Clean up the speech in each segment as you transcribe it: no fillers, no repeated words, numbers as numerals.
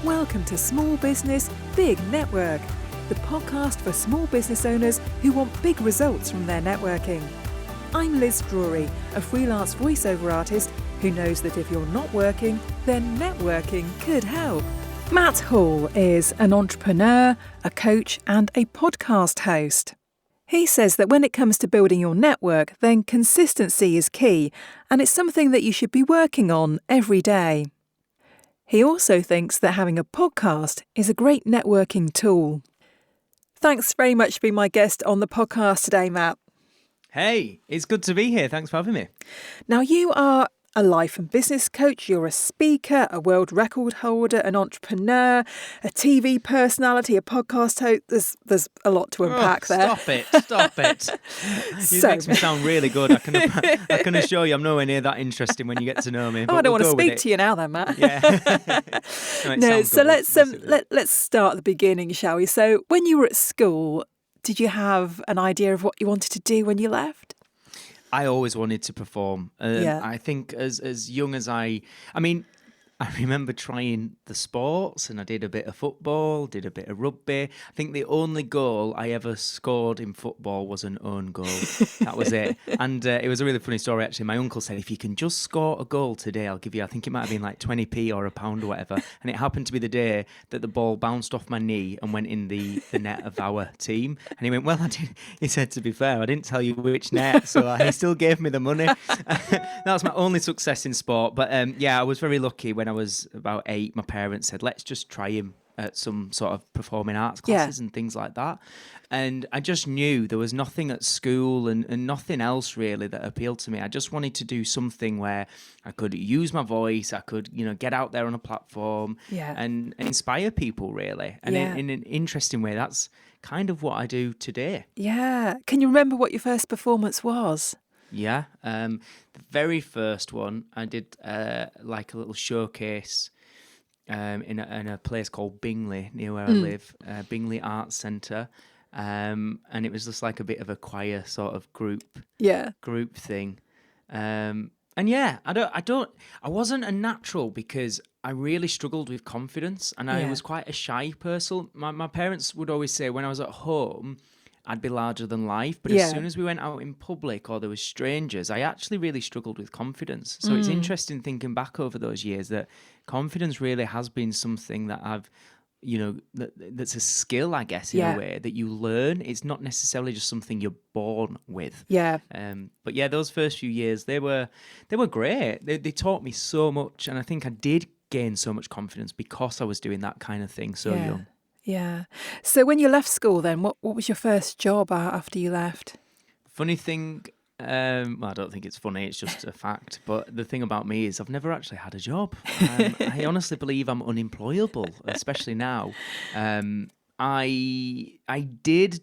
Welcome to Small Business, Big Network, the podcast for small business owners who want big results from their networking. I'm Liz Drury, a freelance voiceover artist who knows that if you're not working, then networking could help. Matt Hall is an entrepreneur, a coach, and a podcast host. He says that when it comes to building your network, then consistency is key, and it's something that you should be working on every day. He also thinks that having a podcast is a great networking tool. Thanks very much for being my guest on the podcast today, Matt. Hey, it's good to be here. Thanks for having me. Now, you are a life and business coach, you're a speaker, a world record holder, an entrepreneur, a TV personality, a podcast host. There's a lot to unpack there. Stop it. It makes me sound really good. I can assure you I'm nowhere near that interesting when you get to know me. I don't want to speak to you now then, Matt. Yeah. No, so let's start at the beginning, shall we? So when you were at school, did you have an idea of what you wanted to do when you left? I always wanted to perform. I think as young as I remember trying the sports, and I did a bit of football, did a bit of rugby. I think the only goal I ever scored in football was an own goal. That was it. And it was a really funny story, actually. My uncle said, if you can just score a goal today, I'll give you, I think it might have been like 20p or £1 or whatever. And it happened to be the day that the ball bounced off my knee and went in the net of our team. And he went, well, I did. He said, to be fair, I didn't tell you which net, so he still gave me the money. That was my only success in sport. But I was very lucky. When I was about 8, my parents said, let's just try him at some sort of performing arts classes and things like that. And I just knew there was nothing at school and nothing else really that appealed to me. I just wanted to do something where I could use my voice, I could, get out there on a platform and inspire people really. And in an interesting way, that's kind of what I do today. Yeah. Can you remember what your first performance was? Yeah, the very first one I did like a little showcase in a place called Bingley near where I live, Bingley Arts Centre, and it was just like a bit of a choir sort of group thing, and I wasn't a natural because I really struggled with confidence, and I was quite a shy person. My parents would always say when I was at home, I'd be larger than life. But as soon as we went out in public or there was strangers, I actually really struggled with confidence. So it's interesting thinking back over those years that confidence really has been something that I've, that's a skill, I guess, in a way that you learn. It's not necessarily just something you're born with. Yeah. But those first few years, they were great. They taught me so much. And I think I did gain so much confidence because I was doing that kind of thing so young. Yeah. So when you left school then, what was your first job after you left? Funny thing, I don't think it's funny, it's just a fact. But the thing about me is I've never actually had a job. I honestly believe I'm unemployable, especially now. I did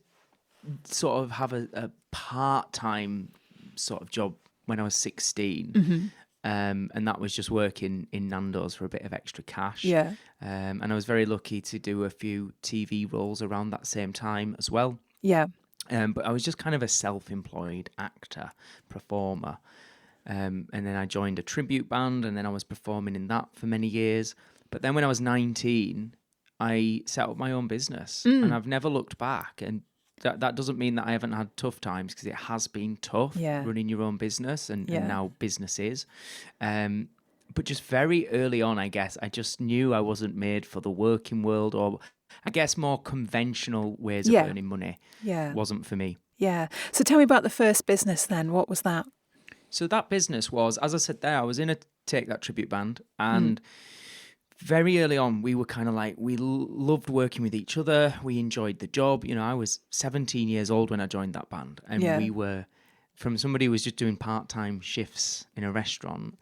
sort of have a part-time sort of job when I was 16. Mm-hmm. And that was just working in Nando's for a bit of extra cash. Yeah. And I was very lucky to do a few TV roles around that same time as well. Yeah. But I was just kind of a self-employed actor, performer. And then I joined a tribute band, and then I was performing in that for many years. But then when I was 19, I set up my own business, and I've never looked back. And that doesn't mean that I haven't had tough times, because it has been tough running your own business and now businesses. But just very early on, I guess, I just knew I wasn't made for the working world, or I guess more conventional ways of earning money wasn't for me. Yeah. So tell me about the first business then. What was that? So that business was, as I said there, I was in a Take That tribute band, and very early on, we were kind of like, we loved working with each other. We enjoyed the job. I was 17 years old when I joined that band. And we were, from somebody who was just doing part-time shifts in a restaurant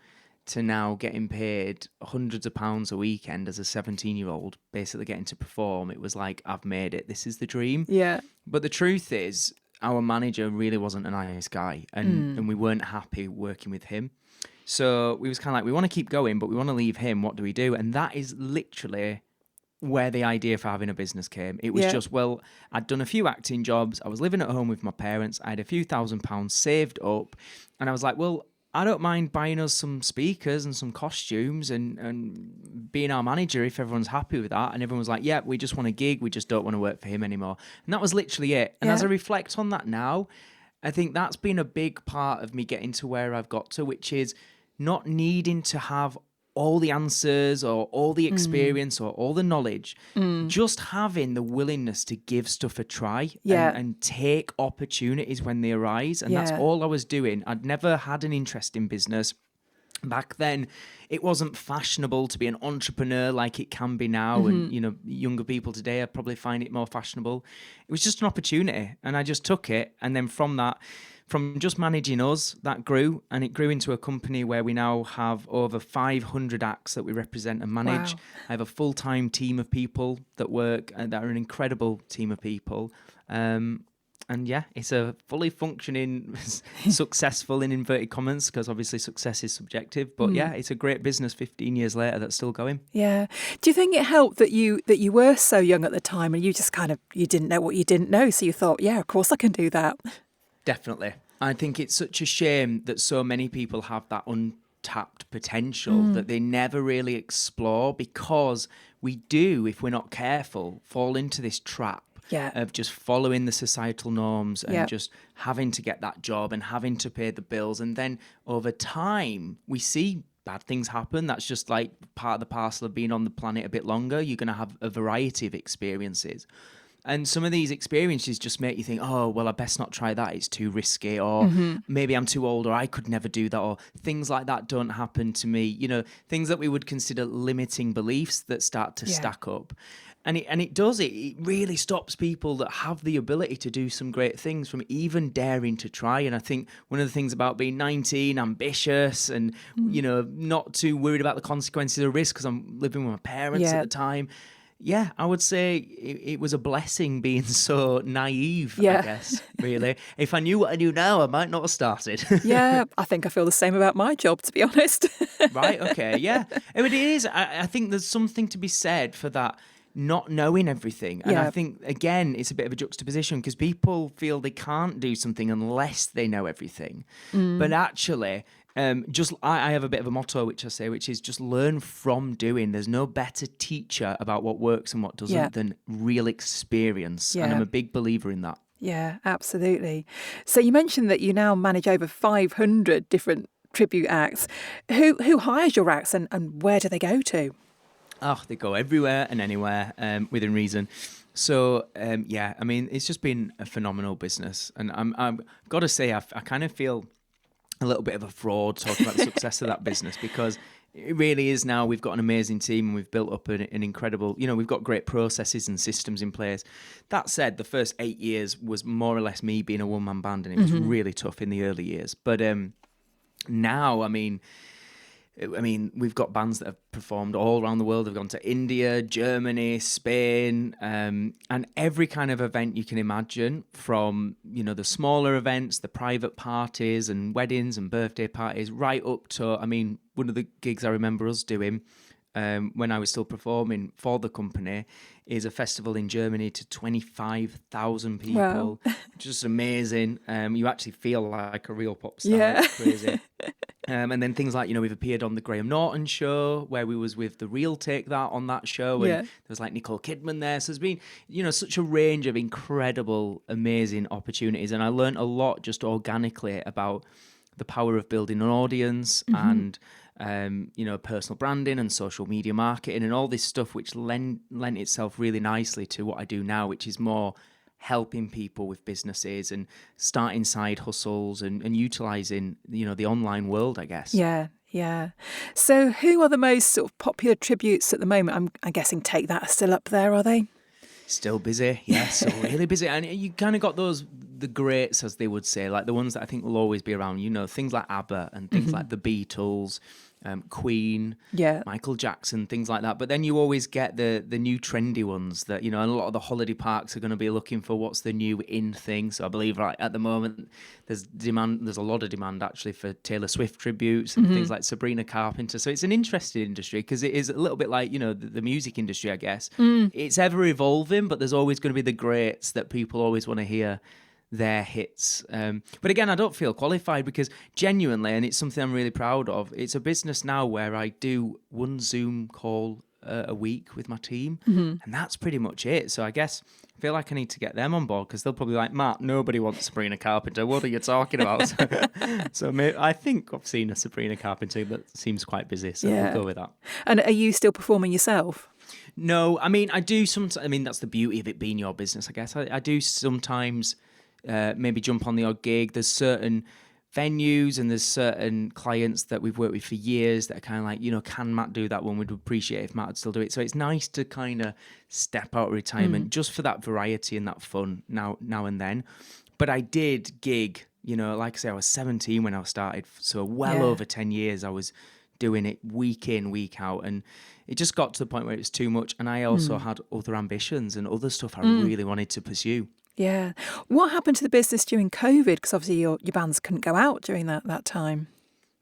to now getting paid hundreds of pounds a weekend as a 17-year-old, basically getting to perform. It was like, I've made it. This is the dream. Yeah. But the truth is, our manager really wasn't a nice guy. And we weren't happy working with him. So we was kind of like, we want to keep going, but we want to leave him. What do we do? And that is literally where the idea for having a business came. It was just, well, I'd done a few acting jobs. I was living at home with my parents. I had a few £1,000s saved up. And I was like, well, I don't mind buying us some speakers and some costumes and being our manager if everyone's happy with that. And everyone was like, yeah, we just want a gig. We just don't want to work for him anymore. And that was literally it. And as I reflect on that now, I think that's been a big part of me getting to where I've got to, which is not needing to have all the answers or all the experience or all the knowledge, just having the willingness to give stuff a try and take opportunities when they arise. And that's all I was doing. I'd never had an interest in business. Back then, it wasn't fashionable to be an entrepreneur like it can be now. And, you know, younger people today, I probably find it more fashionable. It was just an opportunity and I just took it. And then from that, from just managing us, that grew, and it grew into a company where we now have over 500 acts that we represent and manage. Wow. I have a full-time team of people that work, and that are an incredible team of people. And yeah, it's a fully functioning, successful in inverted commas, because obviously success is subjective. But yeah, it's a great business 15 years later that's still going. Yeah. Do you think it helped that you were so young at the time and you just kind of, you didn't know what you didn't know? So you thought, yeah, of course I can do that. Definitely. I think it's such a shame that so many people have that untapped potential that they never really explore, because we do, if we're not careful, fall into this trap of just following the societal norms and just having to get that job and having to pay the bills. And then over time, we see bad things happen. That's just like part of the parcel of being on the planet a bit longer. You're going to have a variety of experiences. And some of these experiences just make you think, oh, well, I best not try that. It's too risky. Or maybe I'm too old, or I could never do that. Or things like that don't happen to me. You know, things that we would consider limiting beliefs that start to stack up. And it does. It really stops people that have the ability to do some great things from even daring to try. And I think one of the things about being 19, ambitious, and, you know, not too worried about the consequences or risk, because I'm living with my parents at the time. Yeah, I would say it was a blessing being so naive, I guess, really. If I knew what I knew now, I might not have started. Yeah, I think I feel the same about my job, to be honest. Right, okay, yeah. It is. I think there's something to be said for that, not knowing everything. And I think, again, it's a bit of a juxtaposition, because people feel they can't do something unless they know everything. But actually, I have a bit of a motto, which I say, which is just learn from doing. There's no better teacher about what works and what doesn't than real experience. And I'm a big believer in that. Yeah, absolutely. So you mentioned that you now manage over 500 different tribute acts. Who hires your acts and where do they go to? Oh, they go everywhere and anywhere, within reason. So, I mean, it's just been a phenomenal business. And I've got to say, I kind of feel a little bit of a fraud talking about the success of that business, because it really is now. We've got an amazing team and we've built up an incredible, you know, we've got great processes and systems in place. That said, the first 8 years was more or less me being a one-man band, and it was really tough in the early years. But now, I mean, we've got bands that have performed all around the world. They've gone to India, Germany, Spain, and every kind of event you can imagine, from, you know, the smaller events, the private parties and weddings and birthday parties, right up to, I mean, one of the gigs I remember us doing when I was still performing for the company is a festival in Germany to 25,000 people. Wow. Just amazing. You actually feel like a real pop star. Yeah. It's crazy. And then things like, you know, we've appeared on the Graham Norton show, where we was with The Real Take That on that show. And there was like Nicole Kidman there. So there's been, you know, such a range of incredible, amazing opportunities. And I learned a lot just organically about the power of building an audience and, you know, personal branding and social media marketing and all this stuff, which lent itself really nicely to what I do now, which is more helping people with businesses and starting side hustles and utilising, you know, the online world, I guess. Yeah. Yeah. So who are the most sort of popular tributes at the moment? I'm guessing Take That are still up there, are they? Still busy, yes, so really busy. And you kind of got the greats, as they would say, like the ones that I think will always be around, you know, things like ABBA and things like the Beatles, Queen, Michael Jackson, things like that. But then you always get the new trendy ones that, you know, and a lot of the holiday parks are going to be looking for what's the new in thing. So I believe right at the moment there's a lot of demand actually for Taylor Swift tributes and things like Sabrina Carpenter. So it's an interesting industry, because it is a little bit like, you know, the music industry, I guess. It's ever evolving, but there's always going to be the greats that people always want to hear their hits. But again, I don't feel qualified because genuinely, and it's something I'm really proud of, it's a business now where I do one Zoom call a week with my team, and that's pretty much it. So I guess I feel like I need to get them on board because they'll probably be like, Matt, nobody wants Sabrina Carpenter. What are you talking about? So I think I've seen a Sabrina Carpenter that seems quite busy, so we'll go with that. And are you still performing yourself? No, I mean, I do sometimes. I mean, that's the beauty of it being your business, I guess. I do sometimes maybe jump on the odd gig. There's certain venues and there's certain clients that we've worked with for years that are kind of like, can Matt do that one? We'd appreciate if Matt would still do it. So it's nice to kind of step out of retirement just for that variety and that fun now and then. But I did gig, like I say, I was 17 when I started. So over 10 years I was doing it week in, week out. And it just got to the point where it was too much. And I also had other ambitions and other stuff I really wanted to pursue. Yeah. What happened to the business during COVID? Because obviously your bands couldn't go out during that time.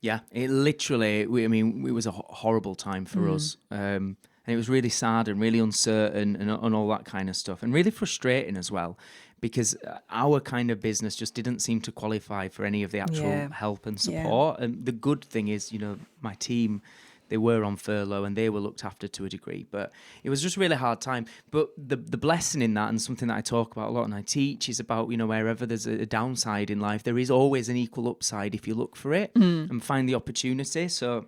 Yeah, it literally, it was a horrible time for us. And it was really sad and really uncertain and all that kind of stuff. And really frustrating as well, because our kind of business just didn't seem to qualify for any of the actual help and support. And the good thing is, my team, they were on furlough and they were looked after to a degree, but it was just a really hard time. But the blessing in that, and something that I talk about a lot and I teach, is about, wherever there's a downside in life, there is always an equal upside if you look for it and find the opportunity. So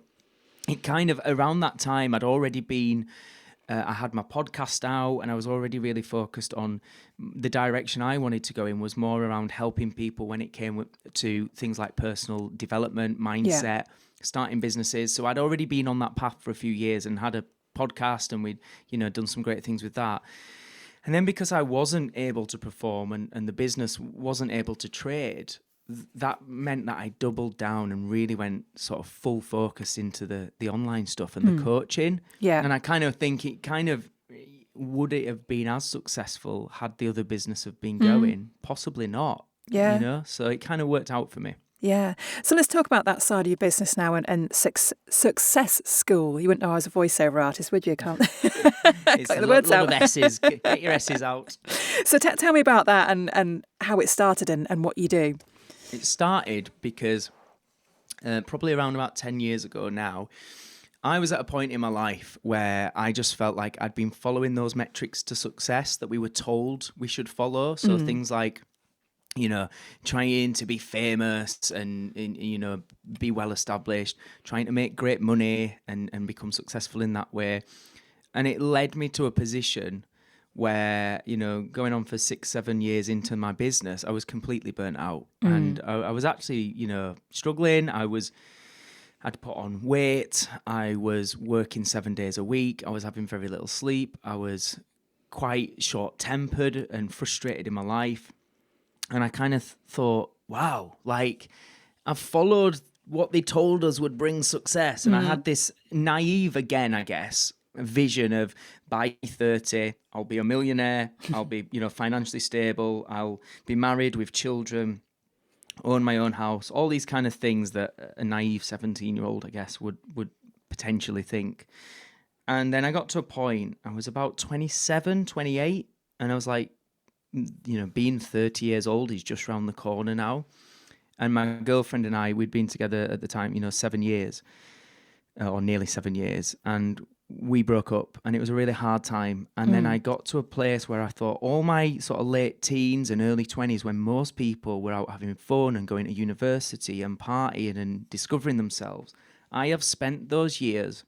it kind of, around that time, I'd already been, I had my podcast out and I was already really focused on the direction I wanted to go in was more around helping people when it came to things like personal development, mindset, starting businesses. So I'd already been on that path for a few years and had a podcast and we'd, done some great things with that. And then because I wasn't able to perform and the business wasn't able to trade, that meant that I doubled down and really went sort of full focus into the online stuff and the coaching. Yeah. And I kind of think would it have been as successful had the other business have been going? Possibly not. Yeah. So it kind of worked out for me. Yeah. So let's talk about that side of your business now and Success School. You wouldn't know I was a voiceover artist, would you? Can't it's a lot of S's. Get your S's out. So tell me about that and how it started and what you do. It started because probably around about 10 years ago now, I was at a point in my life where I just felt like I'd been following those metrics to success that we were told we should follow. So things like, trying to be famous and be well established, trying to make great money and become successful in that way. And it led me to a position where, going on for 6-7 years into my business, I was completely burnt out. And I was actually, struggling. I'd put on weight. I was working 7 days a week. I was having very little sleep. I was quite short-tempered and frustrated in my life. And I kind of thought, wow, like I've followed what they told us would bring success. And I had this naive, again, I guess, vision of by 30, I'll be a millionaire. I'll be, financially stable. I'll be married with children, own my own house, all these kind of things that a naive 17-year-old, I guess, would potentially think. And then I got to a point, I was about 27, 28, and I was like, being 30 years old is just around the corner now. And my girlfriend and I, we'd been together at the time, 7 years, or nearly 7 years. And we broke up and it was a really hard time. And then I got to a place where I thought all my sort of late teens and early 20s, when most people were out having fun and going to university and partying and discovering themselves, I have spent those years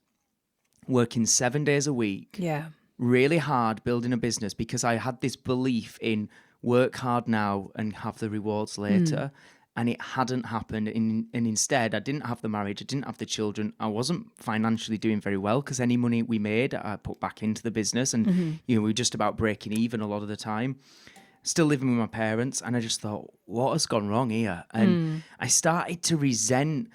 working 7 days a week. Yeah. Really hard building a business because I had this belief in work hard now and have the rewards later. And it hadn't happened. And instead, I didn't have the marriage. I didn't have the children. I wasn't financially doing very well because any money we made, I put back into the business. And, we were just about breaking even a lot of the time. Still living with my parents. And I just thought, what has gone wrong here? And I started to resent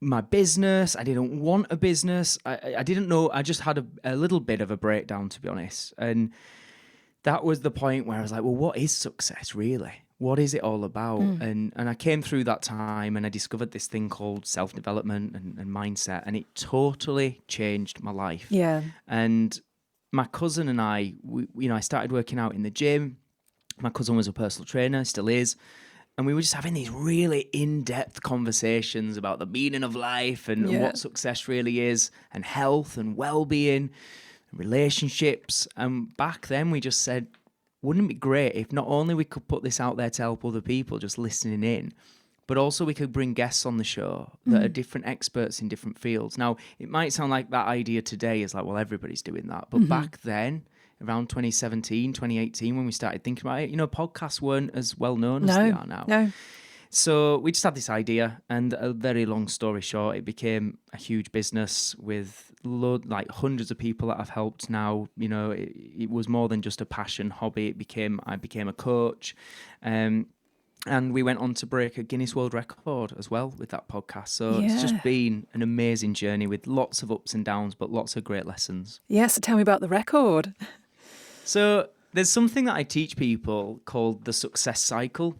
my business. I didn't want a business. I didn't know. I just had a little bit of a breakdown, to be honest. And that was the point where I was like, well, what is success really? What is it all about? And I came through that time and I discovered this thing called self-development and mindset, and it totally changed my life. Yeah. And my cousin and I started working out in the gym. My cousin was a personal trainer, still is. And we were just having these really in-depth conversations about the meaning of life and what success really is, and health and well-being and relationships. And back then we just said, wouldn't it be great if not only we could put this out there to help other people just listening in, but also we could bring guests on the show that are different experts in different fields. Now, it might sound like that idea today is like, well, everybody's doing that. But back then, around 2017, 2018, when we started thinking about it, podcasts weren't as well known as they are now. No. So we just had this idea, and a very long story short, it became a huge business with hundreds of people that I've helped now. It was more than just a passion hobby. I became a coach. And we went on to break a Guinness World Record as well with that podcast. So it's just been an amazing journey with lots of ups and downs, but lots of great lessons. Yes, so tell me about the record. So there's something that I teach people called the success cycle.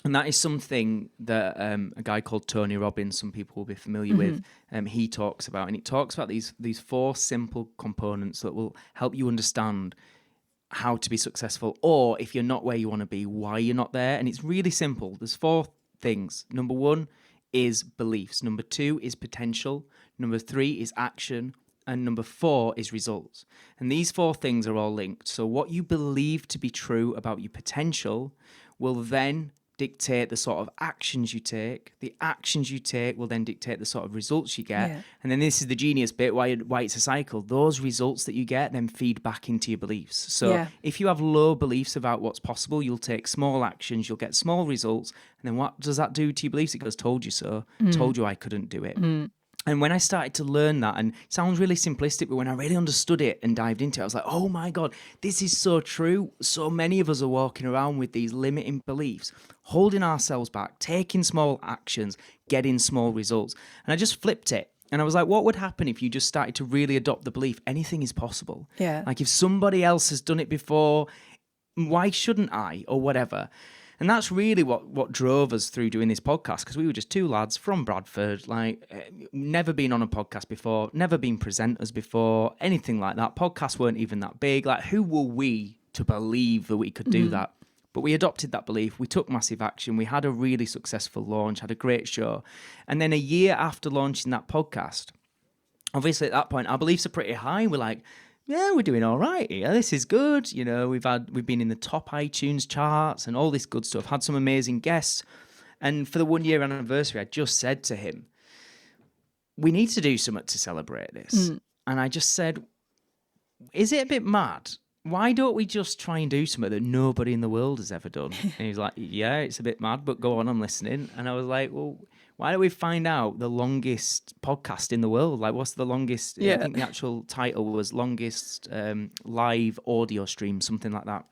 And that is something that a guy called Tony Robbins, some people will be familiar with, he talks about. And it talks about these 4 simple components that will help you understand how to be successful, or if you're not where you want to be, why you're not there. And it's really simple. There's 4 things. Number 1 is beliefs. Number 2 is potential. Number 3 is action. And number 4 is results. And these 4 things are all linked. So what you believe to be true about your potential will then dictate the sort of actions you take. The actions you take will then dictate the sort of results you get. Yeah. And then this is the genius bit, why it's a cycle. Those results that you get then feed back into your beliefs. So if you have low beliefs about what's possible, you'll take small actions, you'll get small results. And then what does that do to your beliefs? It goes, told you so, told you I couldn't do it. And when I started to learn that, and it sounds really simplistic, but when I really understood it and dived into it, I was like, oh my God, this is so true. So many of us are walking around with these limiting beliefs, holding ourselves back, taking small actions, getting small results. And I just flipped it. And I was like, what would happen if you just started to really adopt the belief anything is possible? Yeah. Like if somebody else has done it before, why shouldn't I, or whatever? And that's really what drove us through doing this podcast, because we were just 2 lads from Bradford, never been on a podcast before, never been presenters before, anything like that. Podcasts weren't even that big. Like, who were we to believe that we could do that? But we adopted that belief. We took massive action. We had a really successful launch, had a great show. And then a year after launching that podcast, obviously at that point, our beliefs are pretty high. We're like, yeah, we're doing all right here. This is good. We've been in the top iTunes charts and all this good stuff. Had some amazing guests. And for the 1-year anniversary, I just said to him, we need to do something to celebrate this. And I just said, is it a bit mad? Why don't we just try and do something that nobody in the world has ever done? And he was like, yeah, it's a bit mad, but go on, I'm listening. And I was like, well, why don't we find out the longest podcast in the world? Like, what's the longest? I think the actual title was longest live audio stream, something like that.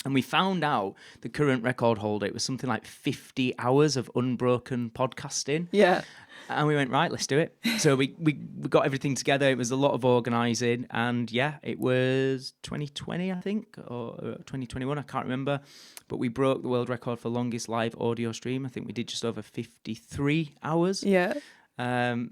And we found out the current record holder, it was something like 50 hours of unbroken podcasting. Yeah. And we went, right, let's do it. So we got everything together. It was a lot of organising. And it was 2020, I think, or 2021, I can't remember. But we broke the world record for longest live audio stream. I think we did just over 53 hours. Yeah. And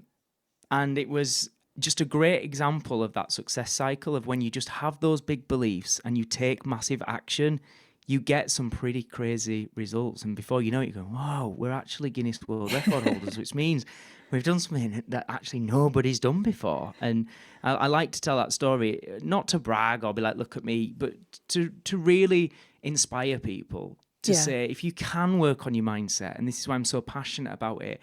it was just a great example of that success cycle of when you just have those big beliefs and you take massive action, you get some pretty crazy results. And before you know it, you go, wow, we're actually Guinness World Record holders, which means we've done something that actually nobody's done before. And I like to tell that story, not to brag or be like, look at me, but to really inspire people to say, if you can work on your mindset, and this is why I'm so passionate about it,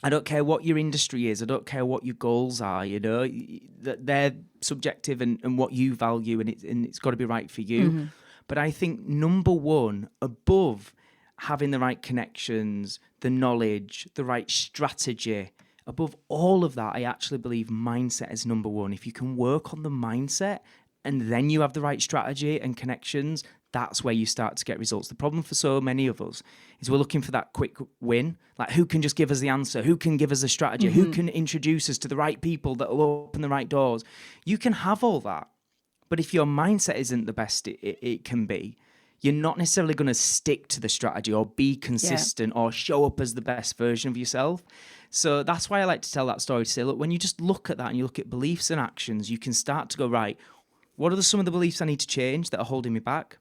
I don't care what your industry is. I don't care what your goals are, that they're subjective and what you value, and it's got to be right for you. But I think number one, above having the right connections, the knowledge, the right strategy, above all of that, I actually believe mindset is number one. If you can work on the mindset and then you have the right strategy and connections, that's where you start to get results. The problem for so many of us is we're looking for that quick win. Like, who can just give us the answer? Who can give us a strategy? Who can introduce us to the right people that will open the right doors? You can have all that. But if your mindset isn't the best it can be, you're not necessarily going to stick to the strategy or be consistent or show up as the best version of yourself. So that's why I like to tell that story, to say, look, when you just look at that and you look at beliefs and actions, you can start to go, right, what are some of the beliefs I need to change that are holding me back?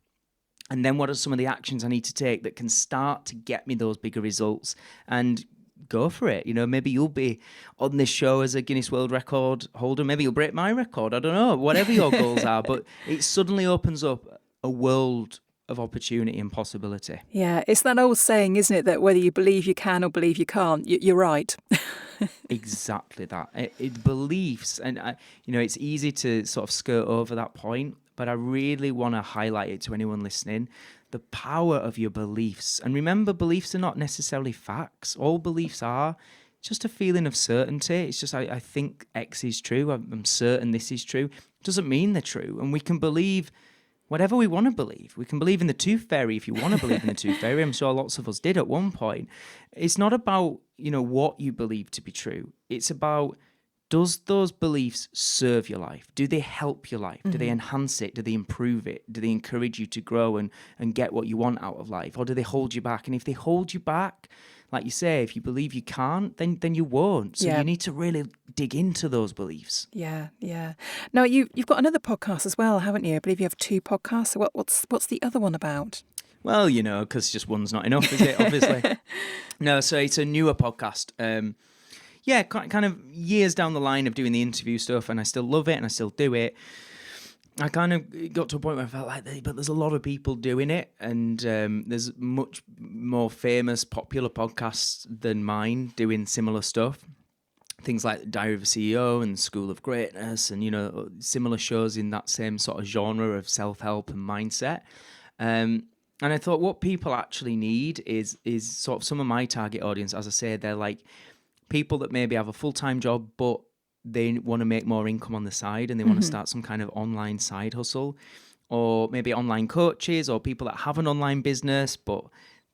And then what are some of the actions I need to take that can start to get me those bigger results? And go for it. Maybe you'll be on this show as a Guinness World Record holder. Maybe you'll break my record. I don't know. Whatever your goals are, but it suddenly opens up a world of opportunity and possibility. Yeah, it's that old saying, isn't it, that whether you believe you can or believe you can't, you're right. Exactly that. It beliefs, and it's easy to sort of skirt over that point, but I really want to highlight it to anyone listening. The power of your beliefs. And remember, beliefs are not necessarily facts. All beliefs are just a feeling of certainty. It's just, I think X is true. I'm certain this is true. It doesn't mean they're true. And we can believe whatever we want to believe. We can believe in the tooth fairy if you want to believe in the tooth fairy. I'm sure lots of us did at one point. It's not about, what you believe to be true. It's about, does those beliefs serve your life? Do they help your life? Do they enhance it? Do they improve it? Do they encourage you to grow and get what you want out of life? Or do they hold you back? And if they hold you back, like you say, if you believe you can't, then you won't. So you need to really dig into those beliefs. Yeah. Now, you've got another podcast as well, haven't you? I believe you have 2 podcasts. So what's the other one about? Well, because just one's not enough, is it? Obviously. No, so it's a newer podcast. Kind of years down the line of doing the interview stuff, and I still love it and I still do it. I kind of got to a point where I felt like, but there's a lot of people doing it, and there's much more famous, popular podcasts than mine doing similar stuff. Things like Diary of a CEO and School of Greatness, and similar shows in that same sort of genre of self-help and mindset. And I thought what people actually need is sort of some of my target audience. As I say, they're like people that maybe have a full-time job, but they want to make more income on the side, and they want to start some kind of online side hustle, or maybe online coaches, or people that have an online business, but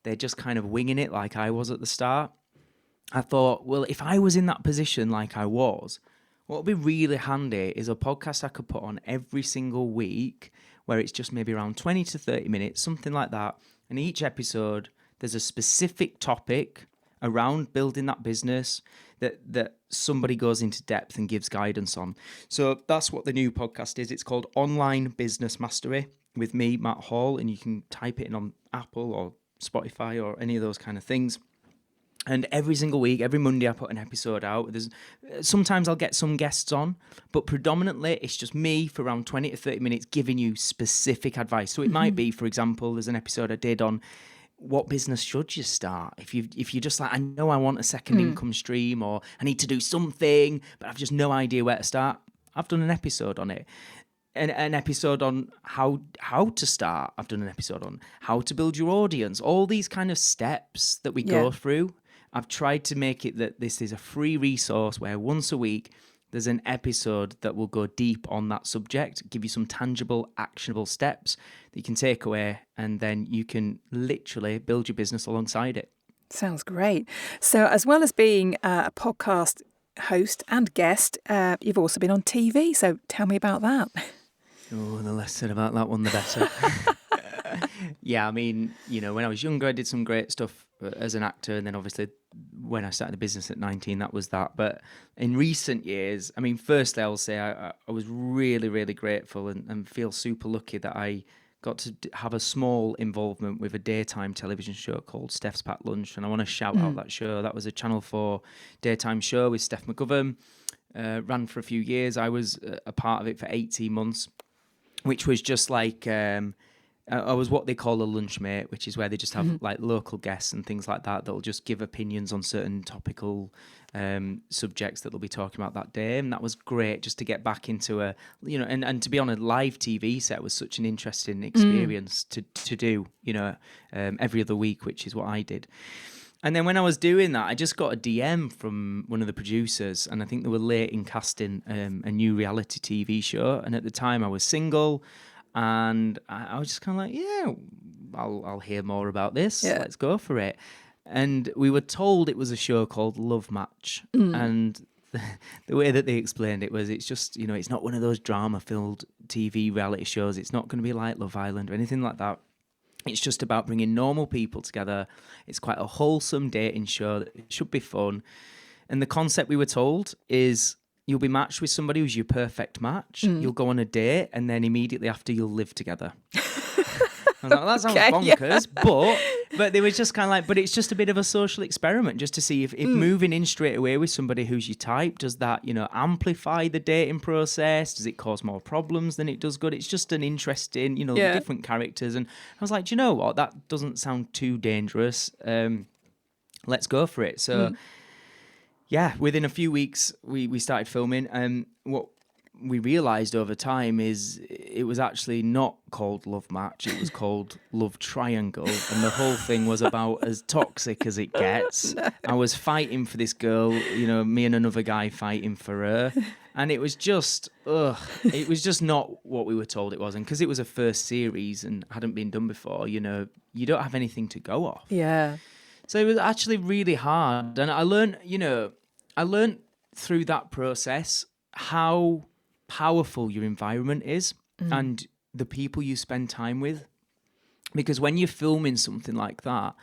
they're just kind of winging it like I was at the start. I thought, well, if I was in that position like I was, what would be really handy is a podcast I could put on every single week where it's just maybe around 20 to 30 minutes, something like that. And each episode, there's a specific topic around building that business that somebody goes into depth and gives guidance on. So that's what the new podcast is. It's called Online Business Mastery with me, Matt Hall, and you can type it in on Apple or Spotify or any of those kind of things. And every single week, every Monday, I put an episode out. Sometimes I'll get some guests on, but predominantly it's just me for around 20 to 30 minutes giving you specific advice. So it might be, for example, there's an episode I did on what business should you start? If you're just like, I know I want a second income stream, or I need to do something, but I've just no idea where to start. I've done an episode on it. An episode on how to start. I've done an episode on how to build your audience. All these kind of steps that we go through. I've tried to make it that this is a free resource where once a week there's an episode that will go deep on that subject, give you some tangible, actionable steps that you can take away, and then you can literally build your business alongside it. Sounds great. So as well as being a podcast host and guest, you've also been on TV. So tell me about that. Oh, the less said about that one, the better. Yeah, I mean, when I was younger, I did some great stuff as an actor. And then obviously when I started the business at 19, that was that. But in recent years, I mean, firstly, I will say I was really, really grateful and feel super lucky that I got to have a small involvement with a daytime television show called Steph's Packed Lunch. And I want to shout out that show. That was a Channel 4 daytime show with Steph McGovern. Ran for a few years. I was a part of it for 18 months, which was just like... I was what they call a lunch mate, which is where they just have like local guests and things like that that'll just give opinions on certain topical subjects that they'll be talking about that day. And that was great just to get back into and to be on a live TV set was such an interesting experience to do, every other week, which is what I did. And then when I was doing that, I just got a DM from one of the producers, and I think they were late in casting a new reality TV show. And at the time I was single. And I was just kind of like, yeah, I'll hear more about this. Yeah. Let's go for it. And we were told it was a show called Love Match. And the way that they explained it was it's just, it's not one of those drama-filled TV reality shows. It's not going to be like Love Island or anything like that. It's just about bringing normal people together. It's quite a wholesome dating show. It should be fun. And the concept we were told is... you'll be matched with somebody who's your perfect match. You'll go on a date, and then immediately after you'll live together. I was like, well, that sounds bonkers, but they were just kind of like, but it's just a bit of a social experiment just to see if moving in straight away with somebody who's your type, does that, amplify the dating process? Does it cause more problems than it does good? It's just an interesting, different characters. And I was like, do you know what? That doesn't sound too dangerous. Let's go for it. So, yeah, within a few weeks, we started filming. What we realised over time is it was actually not called Love Match. It was called Love Triangle. And the whole thing was about as toxic as it gets. No. I was fighting for this girl, me and another guy fighting for her. And it was just, it was just not what we were told it was. And because it was a first series and hadn't been done before, you don't have anything to go off. Yeah. So it was actually really hard. And I learned through that process how powerful your environment is and the people you spend time with. Because when you're filming something like that,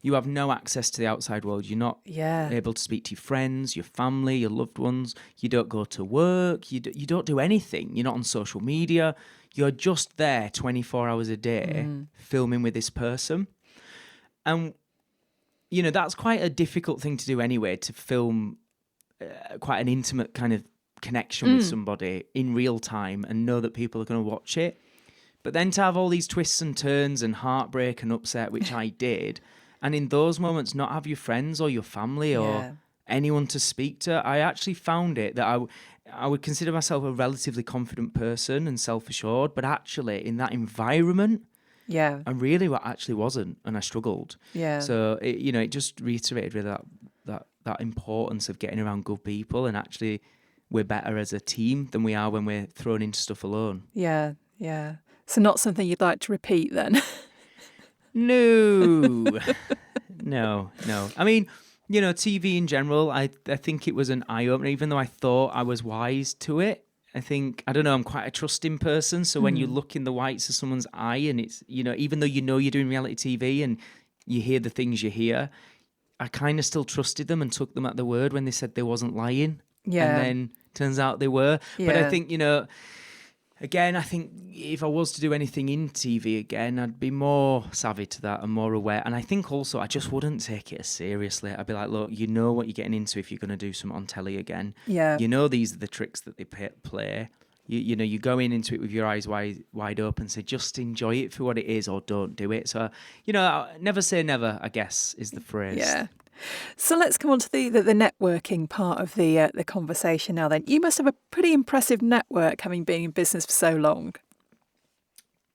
you have no access to the outside world. You're not able to speak to your friends, your family, your loved ones. You don't go to work. You don't do anything. You're not on social media. You're just there 24 hours a day filming with this person. And, that's quite a difficult thing to do anyway, to film quite an intimate kind of connection with somebody in real time and know that people are going to watch it. But then to have all these twists and turns and heartbreak and upset, which I did, and in those moments not have your friends or your family or anyone to speak to, I actually found it that I would consider myself a relatively confident person and self-assured, but actually in that environment, I really actually wasn't, and I struggled. Yeah. So it just reiterated really that importance of getting around good people, and actually we're better as a team than we are when we're thrown into stuff alone. Yeah, yeah. So not something you'd like to repeat then? No. No. I mean, TV in general, I think it was an eye-opener, even though I thought I was wise to it. I think, I don't know, I'm quite a trusting person. So when you look in the whites of someone's eye and it's, even though you're doing reality TV and you hear the things you hear, I kind of still trusted them and took them at the word when they said they wasn't lying. Yeah. And then turns out they were. Yeah. But I think, again, I think if I was to do anything in TV again, I'd be more savvy to that and more aware. And I think also I just wouldn't take it as seriously. I'd be like, look, you know what you're getting into if you're going to do something on telly again. Yeah. These are the tricks that they play. You go into it with your eyes wide open, so just enjoy it for what it is or don't do it. So, never say never, I guess, is the phrase. Yeah. So let's come on to the networking part of the conversation now then. You must have a pretty impressive network having been in business for so long.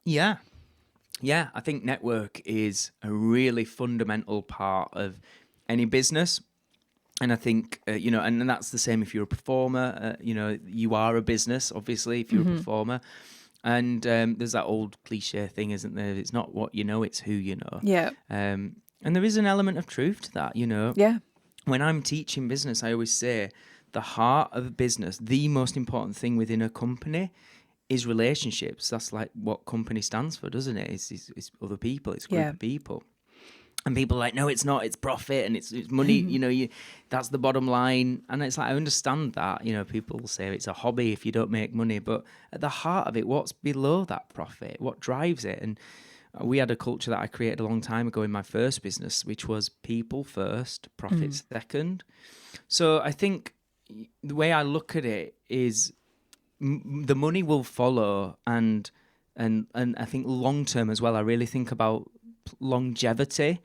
Yeah. Yeah, I think network is a really fundamental part of any business. And I think, and that's the same if you're a performer. You are a business, obviously, if you're a performer. And there's that old cliche thing, isn't there? It's not what you know, it's who you know. Yeah. And there is an element of truth to that, Yeah. When I'm teaching business, I always say the heart of a business, the most important thing within a company is relationships. That's like what company stands for, doesn't it? It's other people, it's a group of people. And people are like, no, it's not, it's profit and it's money, that's the bottom line. And it's like, I understand that, people will say it's a hobby if you don't make money, but at the heart of it, what's below that profit? What drives it? And we had a culture that I created a long time ago in my first business, which was people first, profit second. So I think the way I look at it is the money will follow, and I think long term as well. I really think about longevity.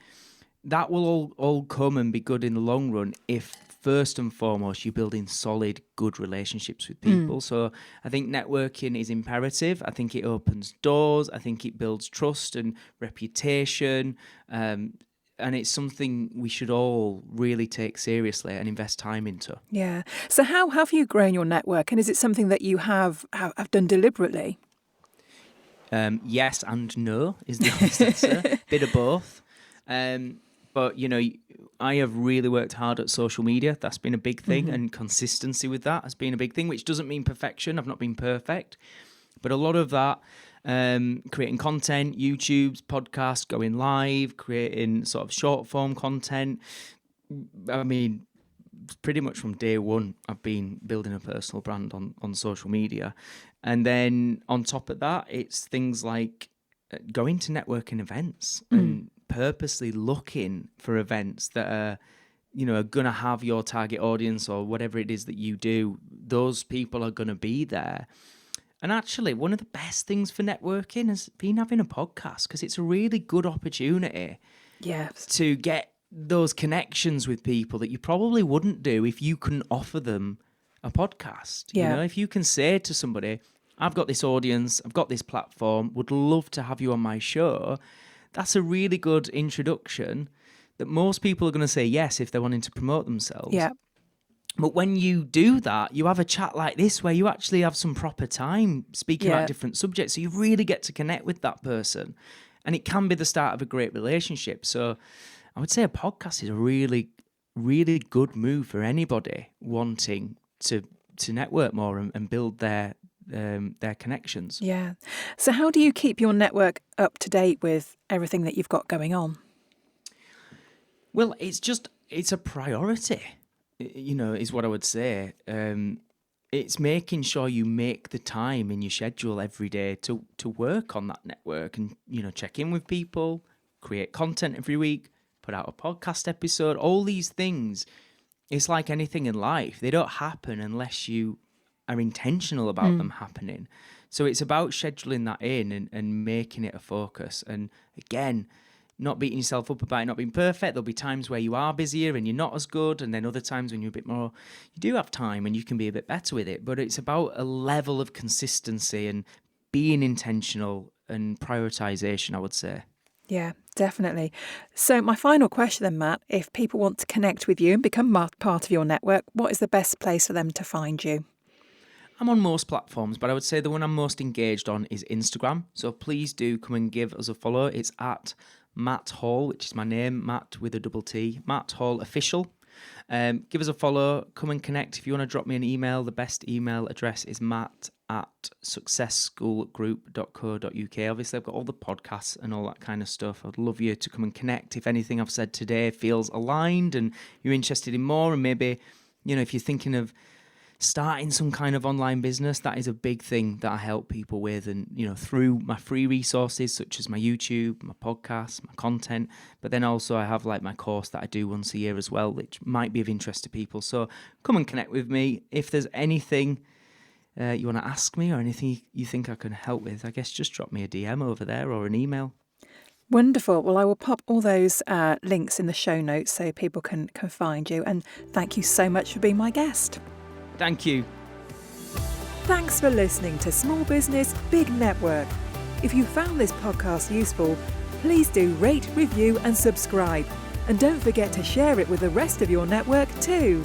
That will all come and be good in the long run if first and foremost you're building solid, good relationships with people. So I think networking is imperative. I think it opens doors. I think it builds trust and reputation. And it's something we should all really take seriously and invest time into. Yeah. So how have you grown your network? And is it something that you have done deliberately? Yes and no is the honest answer. Bit of both. But, I have really worked hard at social media. That's been a big thing. And consistency with that has been a big thing, which doesn't mean perfection. I've not been perfect. But a lot of that, creating content, YouTube's podcasts, going live, creating sort of short form content. I mean, pretty much from day one, I've been building a personal brand on social media. And then on top of that, it's things like going to networking events and purposely looking for events that are, are going to have your target audience or whatever it is that you do. Those people are going to be there. And actually, one of the best things for networking has been having a podcast, because it's a really good opportunity to get those connections with people that you probably wouldn't do if you couldn't offer them a podcast. If you can say to somebody, I've got this audience, I've got this platform, would love to have you on my show, that's a really good introduction that most people are going to say yes if they're wanting to promote themselves. Yeah. But when you do that, you have a chat like this where you actually have some proper time speaking about different subjects. So you really get to connect with that person. And it can be the start of a great relationship. So I would say a podcast is a really, really good move for anybody wanting to network more and build their connections. Yeah. So how do you keep your network up to date with everything that you've got going on? Well, it's a priority, is what I would say. It's making sure you make the time in your schedule every day to work on that network and, check in with people, create content every week, put out a podcast episode, all these things. It's like anything in life. They don't happen unless you are intentional about them happening. So it's about scheduling that in and making it a focus. And again, not beating yourself up about it not being perfect. There'll be times where you are busier and you're not as good, and then other times when you're a bit more, you do have time and you can be a bit better with it. But it's about a level of consistency and being intentional and prioritization, I would say. Yeah, definitely. So my final question then, Matt, if people want to connect with you and become part of your network, what is the best place for them to find you? I'm on most platforms, but I would say the one I'm most engaged on is Instagram. So please do come and give us a follow. It's at Matt Hall, which is my name, Matt with a double T, Matt Hall Official. Give us a follow, come and connect. If you want to drop me an email, the best email address is matt@successschoolgroup.co.uk. Obviously, I've got all the podcasts and all that kind of stuff. I'd love you to come and connect if anything I've said today feels aligned and you're interested in more. And maybe, if you're thinking of starting some kind of online business, that is a big thing that I help people with, and through my free resources such as my YouTube, my podcast, my content, but then also I have like my course that I do once a year as well, which might be of interest to people. So come and connect with me. If there's anything you want to ask me or anything you think I can help with, I guess just drop me a DM over there or an email. Wonderful. Well, I will pop all those links in the show notes so people can find you. And thank you so much for being my guest. Thank you. Thanks for listening to Small Business, Big Network. If you found this podcast useful, please do rate, review and subscribe. And don't forget to share it with the rest of your network too.